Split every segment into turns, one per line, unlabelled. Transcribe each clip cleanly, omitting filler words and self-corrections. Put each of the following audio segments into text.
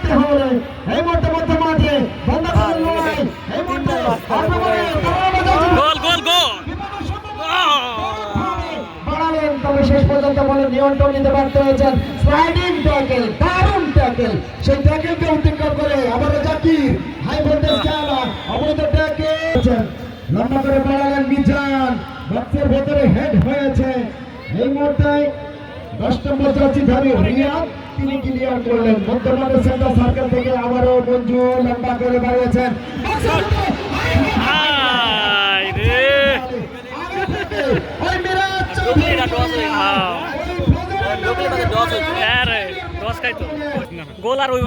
করতে হবে এই মুহূর্তে মধ্যে মাঠে বন্ধ করে লড়াই এই মুহূর্তে
গোল গোল গোল
বাড়ালেন তবে শেষ পর্যন্ত বলে নিয়ন্ত্রণ নিতে ব্যর্থ হয়েছেন স্লাইডিং ট্যাকেল দারুণ ট্যাকেল সেই ট্যাকেলকে অতিক্রম করে আবারও জাকির হাই ভোল্টেজ খেলা অবৈধ ট্যাকেল লম্বা করে বাড়ালেন মিজান বক্সের ভেতরে হেড হয়েছে এই মুহূর্তে 10 নম্বর জার্সিধারী রিয়াদ তিনি ক্লিয়ার করলেন মধ্যমাঠের সেন্টার সার্কেল থেকে আবারও মঞ্জু লম্বা করে বাড়িয়েছেন
গোল আর হইব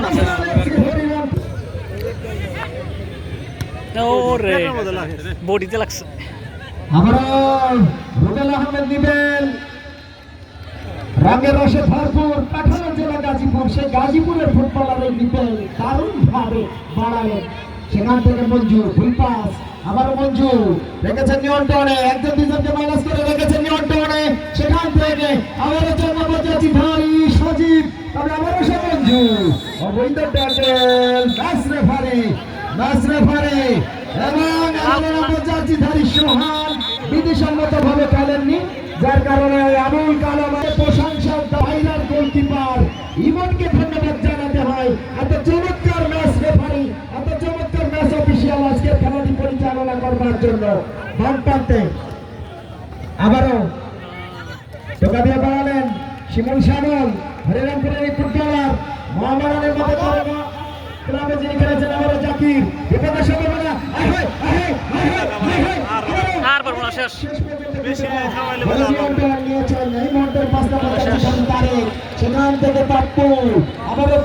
না ওরে বডিতে লাগছে
আবারও রুবেল আহমেদ নিবেন রঙের রসে ভরপুর পাঠানো জেলা গাজীপুর সেই গাজীপুরের ফুটবলারের নিবেন দারুণ ভাবে বাড়ালেন সেখান থেকে মঞ্জু ফুল পাস আবারও মঞ্জু রেখেছেন নিয়ন্ত্রণে একজন দুজনকে মাইনাস করে রেখেছেন নিয়ন্ত্রণে সেখান থেকে আবারও জন্মবজাচ্ছি ভারী সজীব তবে আবারও সে মঞ্জু অবৈধ ট্যাকেল ম্যাচ রেফারি এবং জার্সিধারী সোহান বিধিসম্মত ভাবে খেলেননি যার কারণে আমুল কালামের প্রশংসার বাইরার গোলকিপার ইমনকে ধন্যবাদ জানাতে হয় এত চমৎকার ম্যাচ রেফারি এত চমৎকার ম্যাচ অফিসিয়াল আজকের খেলাটি পরিচালনা করবার জন্য বাম প্রান্তে আবারও টোকা দিয়ে বাড়ালেন শিমুল শ্যামল হরিরামপুরের এই ফুটবলার মহামারানের মতো ক্লাবে যিনি খেলেছেন আবারও জাকির বিপদের সম্ভাবনা
আর পারবো না শেষ
সেখান থেকে পাপ্পু আবারও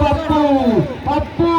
পাপ্পু